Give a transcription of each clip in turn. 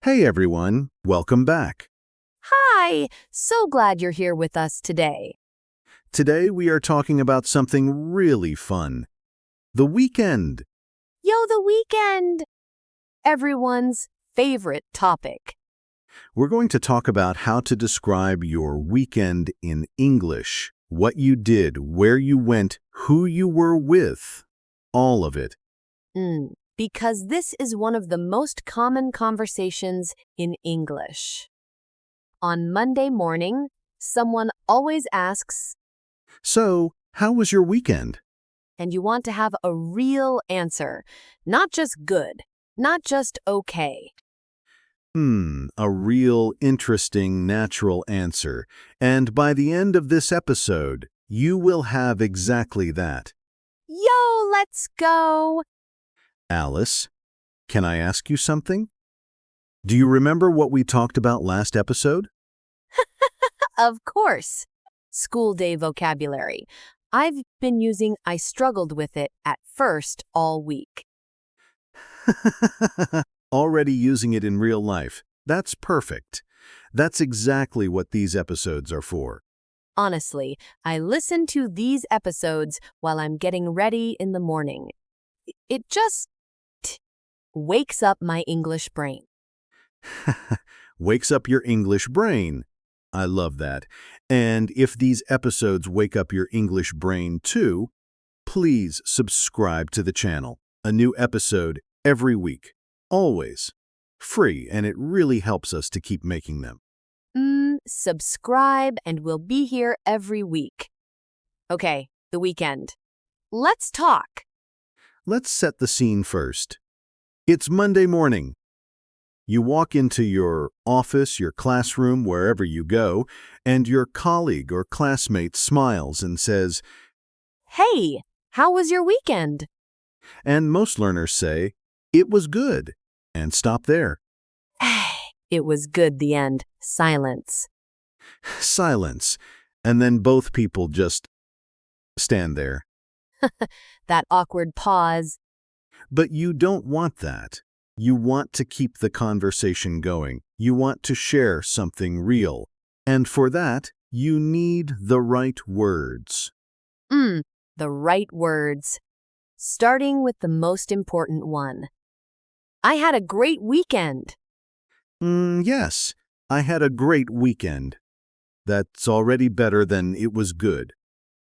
Hey everyone, welcome back. Hi! So glad you're here with us today. Today we are talking about something really fun. The weekend. Yo, the weekend! Everyone's favorite topic. We're going to talk about how to describe your weekend in English. What you did, where you went, who you were with. All of it. Because this is one of the most common conversations in English. On Monday morning, someone always asks, So, how was your weekend? and you want to have a real answer, not just good, not just okay. A real, interesting, natural answer. And by the end of this episode, you will have exactly that. Yo, let's go! Alice, can I ask you something? Do you remember what we talked about last episode? Of course. School day vocabulary. I've been using I struggled with it at first all week. Already using it in real life. That's perfect. That's exactly what these episodes are for. Honestly, I listen to these episodes while I'm getting ready in the morning. It just wakes up my English brain. Wakes up your English brain. I love that. And if these episodes wake up your English brain too, please subscribe to the channel. A new episode every week. Always. Free, and it really helps us to keep making them. Subscribe and we'll be here every week. Okay, the weekend. Let's talk. Let's set the scene first. It's Monday morning. You walk into your office, your classroom, wherever you go, and your colleague or classmate smiles and says, Hey, how was your weekend? and most learners say, it was good, and stop there. It was good, the end. Silence. Silence, and then both people just stand there. That awkward pause. But you don't want that. You want to keep the conversation going. You want to share something real. And for that, you need the right words. The right words. Starting with the most important one. I had a great weekend. Yes, I had a great weekend. That's already better than it was good.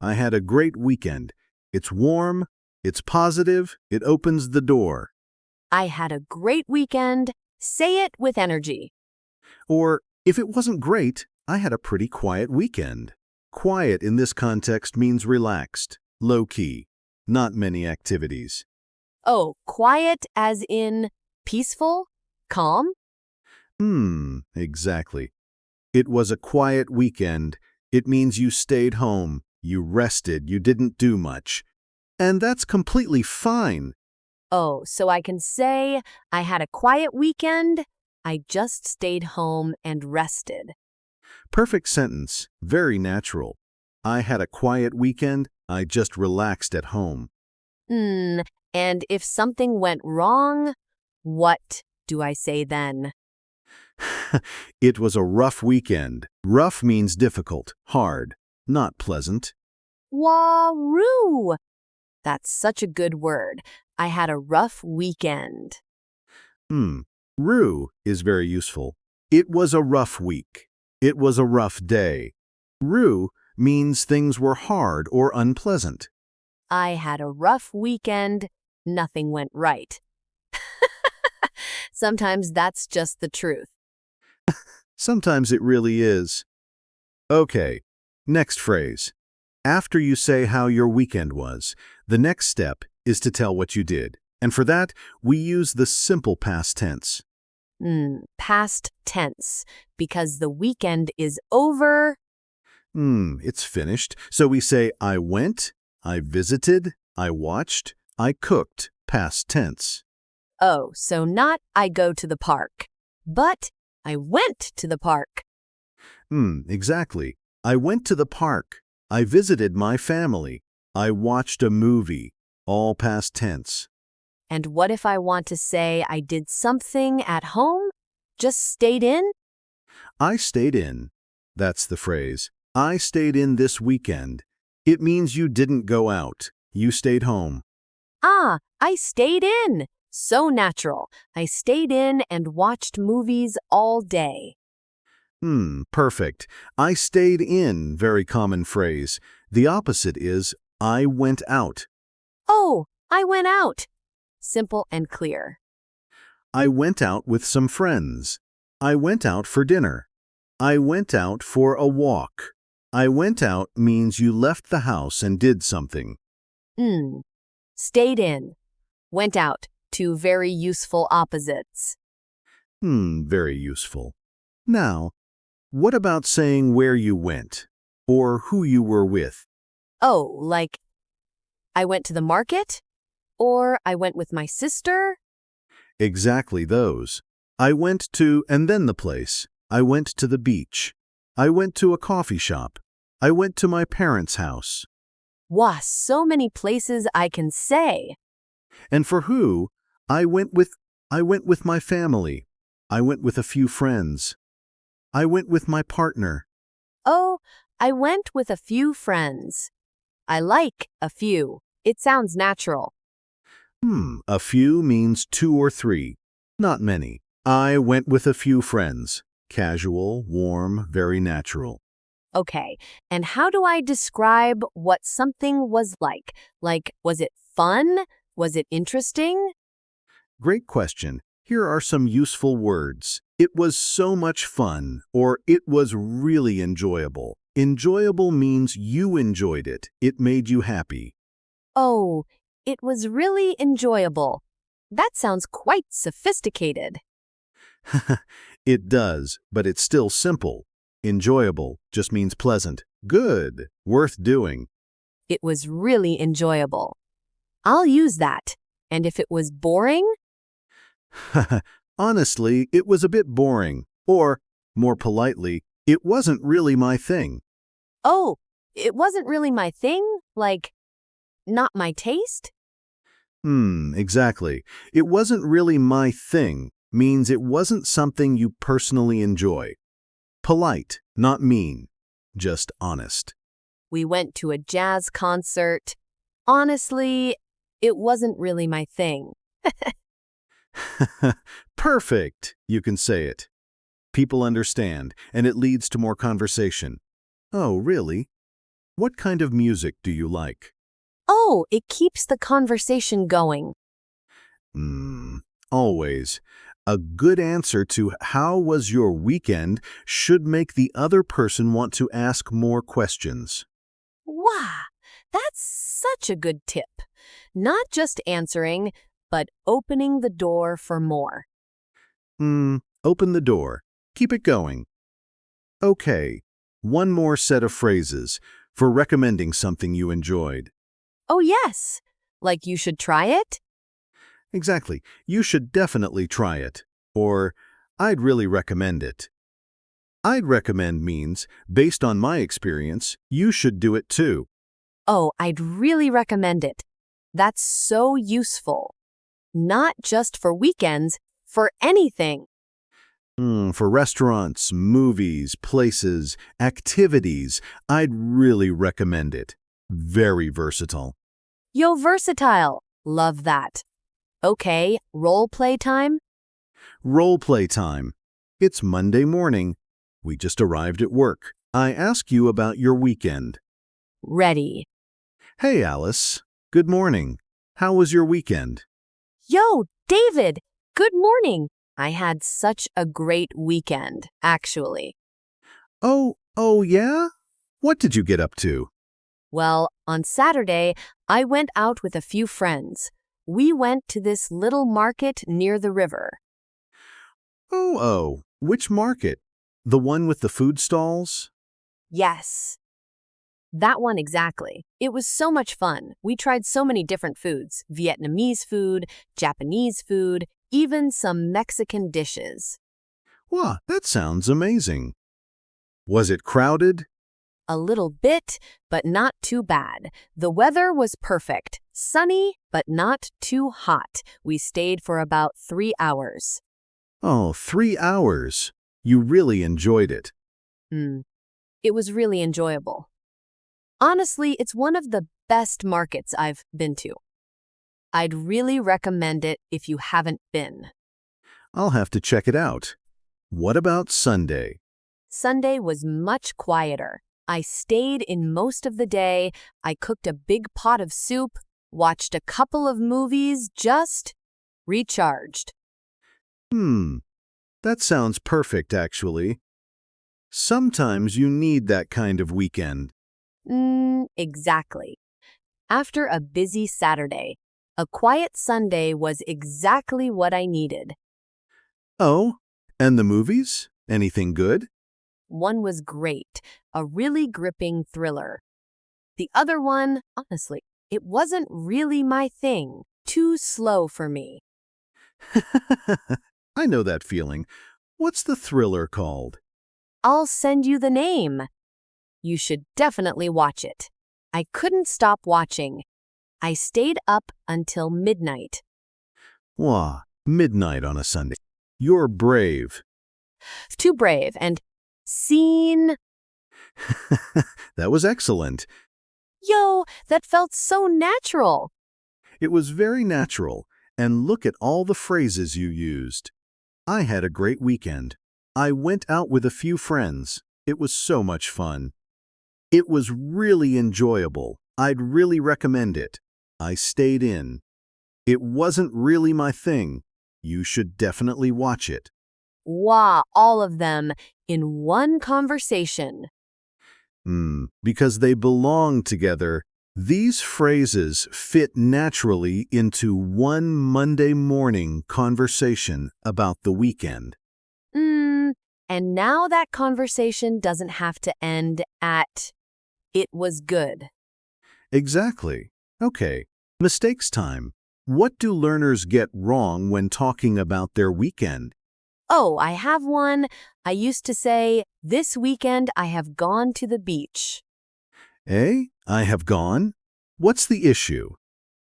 I had a great weekend. It's warm, it's positive, it opens the door. I had a great weekend. Say it with energy. Or, if it wasn't great, I had a pretty quiet weekend. Quiet in this context means relaxed, low-key, not many activities. Oh, quiet as in peaceful? Calm? Exactly. It was a quiet weekend. It means you stayed home, you rested, you didn't do much. And that's completely fine. Oh, so I can say I had a quiet weekend. I just stayed home and rested. Perfect sentence, very natural. I had a quiet weekend, I just relaxed at home. And if something went wrong, what do I say then? It was a rough weekend. Rough means difficult, hard, not pleasant. Waroo! That's such a good word. I had a rough weekend. Rue is very useful. It was a rough week. It was a rough day. Rue means things were hard or unpleasant. I had a rough weekend. Nothing went right. Sometimes that's just the truth. Sometimes it really is. Okay, next phrase. After you say how your weekend was, the next step is to tell what you did. And for that, we use the simple past tense. Past tense, because the weekend is over. It's finished. So we say I went, I visited, I watched, I cooked, past tense. Oh, so not I go to the park, but I went to the park. Exactly. I went to the park. I visited my family. I watched a movie. All past tense. And what if I want to say I did something at home? Just stayed in? I stayed in. That's the phrase. I stayed in this weekend. It means you didn't go out. You stayed home. Ah, I stayed in. So natural. I stayed in and watched movies all day. Perfect. I stayed in, very common phrase. The opposite is I went out. Oh, I went out. Simple and clear. I went out with some friends. I went out for dinner. I went out for a walk. I went out means you left the house and did something. Stayed in. Went out. Two very useful opposites. Very useful. Now, what about saying where you went or who you were with? Oh, like I went to the market? Or I went with my sister? Exactly those. I went to and then the place. I went to the beach. I went to a coffee shop. I went to my parents' house. Wow, so many places I can say. And for who, I went with my family. I went with a few friends. I went with my partner. Oh, I went with a few friends. I like a few. It sounds natural. A few means 2 or 3, not many. I went with a few friends. Casual, warm, very natural. Okay, and how do I describe what something was like? Like, was it fun? Was it interesting? Great question. Here are some useful words. It was so much fun, or it was really enjoyable. Enjoyable means you enjoyed it. It made you happy. Oh, it was really enjoyable. That sounds quite sophisticated. It does, but it's still simple. Enjoyable just means pleasant, good, worth doing. It was really enjoyable. I'll use that. And if it was boring? Honestly, it was a bit boring. Or, more politely, it wasn't really my thing. Oh, it wasn't really my thing? Like, not my taste? Exactly. It wasn't really my thing means it wasn't something you personally enjoy. Polite, not mean, just honest. We went to a jazz concert. Honestly, it wasn't really my thing. Perfect, you can say it. People understand, and it leads to more conversation. Oh, really? What kind of music do you like? Oh, it keeps the conversation going. Always. A good answer to how was your weekend should make the other person want to ask more questions. Wow, that's such a good tip. Not just answering, but opening the door for more. Open the door. Keep it going. Okay, one more set of phrases for recommending something you enjoyed. Oh, yes. Like you should try it? Exactly. You should definitely try it. Or, I'd really recommend it. I'd recommend means, based on my experience, you should do it too. Oh, I'd really recommend it. That's so useful. Not just for weekends, for anything. For restaurants, movies, places, activities, I'd really recommend it. Very versatile. Yo, versatile. Love that. Okay, role play time? Role play time. It's Monday morning. We just arrived at work. I ask you about your weekend. Ready. Hey, Alice. Good morning. How was your weekend? Yo, David. Good morning. I had such a great weekend, actually. Oh, yeah? What did you get up to? Well, on Saturday, I went out with a few friends. We went to this little market near the river. Oh, which market? The one with the food stalls? Yes, that one exactly. It was so much fun. We tried so many different foods, Vietnamese food, Japanese food, even some Mexican dishes. Wow, that sounds amazing. Was it crowded? A little bit, but not too bad. The weather was perfect. Sunny, but not too hot. We stayed for about 3 hours. Oh, 3 hours. You really enjoyed it. Hmm. It was really enjoyable. Honestly, it's one of the best markets I've been to. I'd really recommend it if you haven't been. I'll have to check it out. What about Sunday? Sunday was much quieter. I stayed in most of the day. I cooked a big pot of soup, watched a couple of movies, just recharged. Hmm, that sounds perfect, actually. Sometimes you need that kind of weekend. Exactly. After a busy Saturday, a quiet Sunday was exactly what I needed. Oh, and the movies? Anything good? One was great, a really gripping thriller. The other one, honestly, it wasn't really my thing. Too slow for me. I know that feeling. What's the thriller called? I'll send you the name. You should definitely watch it. I couldn't stop watching. I stayed up until midnight. Wah, midnight on a Sunday. You're brave. Too brave and seen. That was excellent. Yo, that felt so natural. It was very natural, and look at all the phrases you used. I had a great weekend. I went out with a few friends. It was so much fun. It was really enjoyable. I'd really recommend it. I stayed in. It wasn't really my thing. You should definitely watch it. Wow, all of them in one conversation. Because they belong together, these phrases fit naturally into one Monday morning conversation about the weekend. And now that conversation doesn't have to end at, "It was good." Exactly. Okay, mistakes time. What do learners get wrong when talking about their weekend? Oh, I have one. I used to say, "This weekend I have gone to the beach." Eh? I have gone? What's the issue?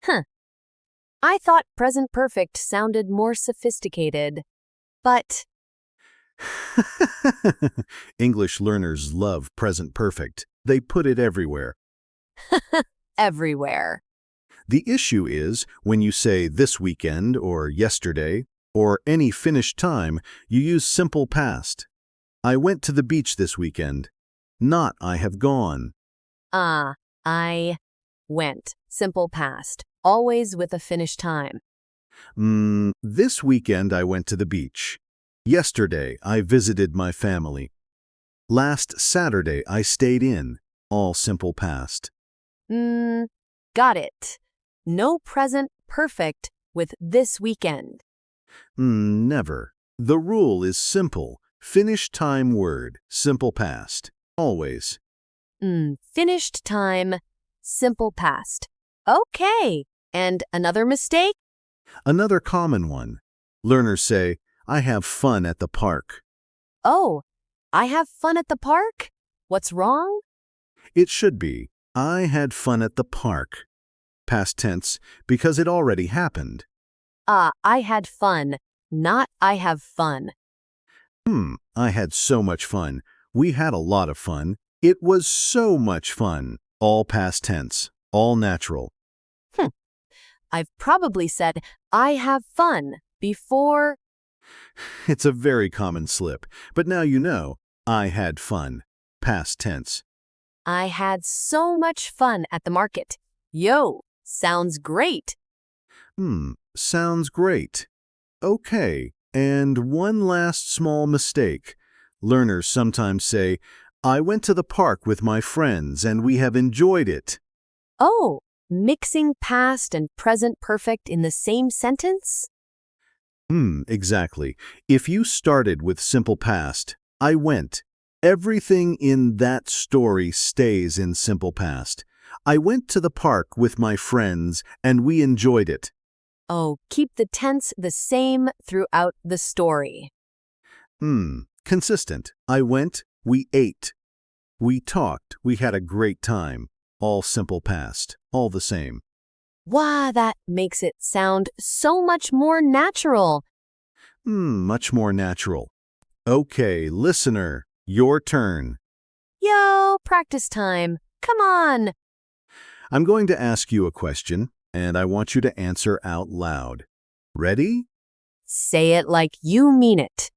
Huh. I thought present perfect sounded more sophisticated. But English learners love present perfect. They put it everywhere. everywhere. The issue is when you say this weekend or yesterday or any finished time, you use simple past. I went to the beach this weekend. Not I have gone. I went. Simple past. Always with a finished time. This weekend I went to the beach. Yesterday I visited my family. Last Saturday I stayed in. All simple past. Got it. No present perfect with this weekend. Never. The rule is simple. Finished time word. Simple past. Always. Finished time. Simple past. Okay. And another mistake? Another common one. Learners say, I have fun at the park. Oh, I have fun at the park? What's wrong? It should be, I had fun at the park. Past tense, because it already happened. I had fun, not I have fun. I had so much fun. We had a lot of fun. It was so much fun. All past tense, all natural. I've probably said I have fun before. It's a very common slip, but now you know, I had fun. Past tense. I had so much fun at the market. Yo, sounds great. Sounds great. Okay, and one last small mistake. Learners sometimes say, I went to the park with my friends and we have enjoyed it. Oh, mixing past and present perfect in the same sentence? Exactly. If you started with simple past, I went. Everything in that story stays in simple past. I went to the park with my friends and we enjoyed it. Oh, keep the tense the same throughout the story. Consistent. I went, we ate. We talked, we had a great time. All simple past, all the same. Wow, that makes it sound so much more natural. Much more natural. Okay, listener, your turn. Yo, practice time. Come on. I'm going to ask you a question, and I want you to answer out loud. Ready? Say it like you mean it.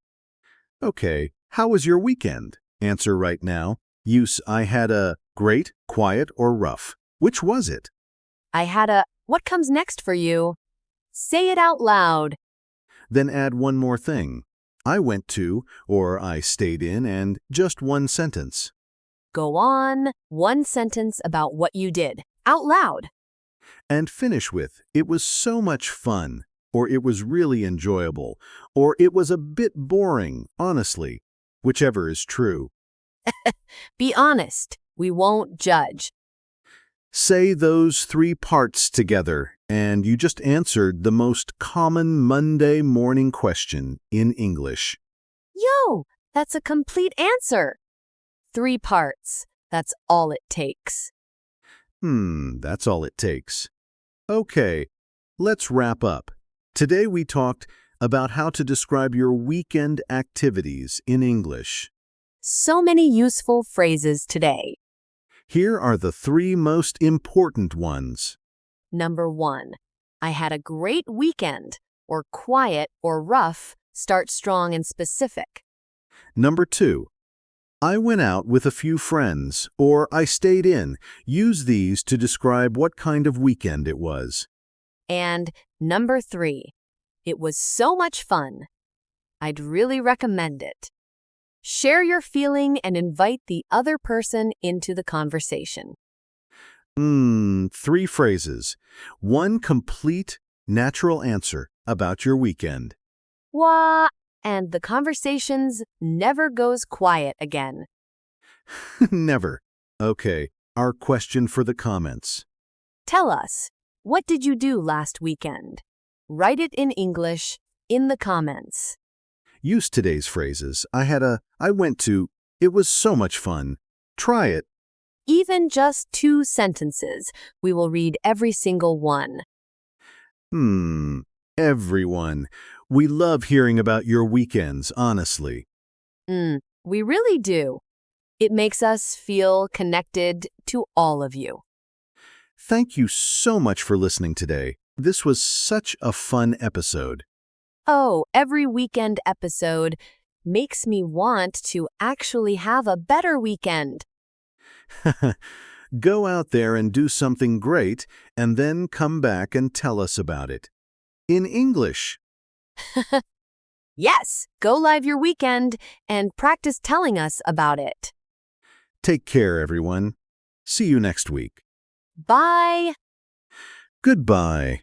Okay, how was your weekend? Answer right now. Use I had a great, quiet, or rough. Which was it? What comes next for you? Say it out loud. Then add one more thing. I went to, or I stayed in, and just one sentence. Go on. One sentence about what you did. Out loud. And finish with, it was so much fun, or it was really enjoyable, or it was a bit boring, honestly. Whichever is true. Be honest. We won't judge. Say those three parts together, and you just answered the most common Monday morning question in English. Yo, that's a complete answer. 3 parts. That's all it takes. That's all it takes. Okay, let's wrap up. Today we talked about how to describe your weekend activities in English. So many useful phrases today. Here are the 3 most important ones. Number 1. I had a great weekend. Or quiet or rough. Start strong and specific. Number 2. I went out with a few friends, or I stayed in. Use these to describe what kind of weekend it was. And number 3. It was so much fun. I'd really recommend it. Share your feeling and invite the other person into the conversation. 3 phrases. 1 complete, natural answer about your weekend. Wah! And the conversations never goes quiet again. Never. Okay, our question for the comments. Tell us, what did you do last weekend? Write it in English in the comments. Use today's phrases. I went to, it was so much fun. Try it. Even just 2 sentences. We will read every single one. Everyone. We love hearing about your weekends, honestly. We really do. It makes us feel connected to all of you. Thank you so much for listening today. This was such a fun episode. Oh, every weekend episode makes me want to actually have a better weekend. Go out there and do something great, and then come back and tell us about it. In English. Yes, go live your weekend and practice telling us about it. Take care, everyone. See you next week. Bye. Goodbye.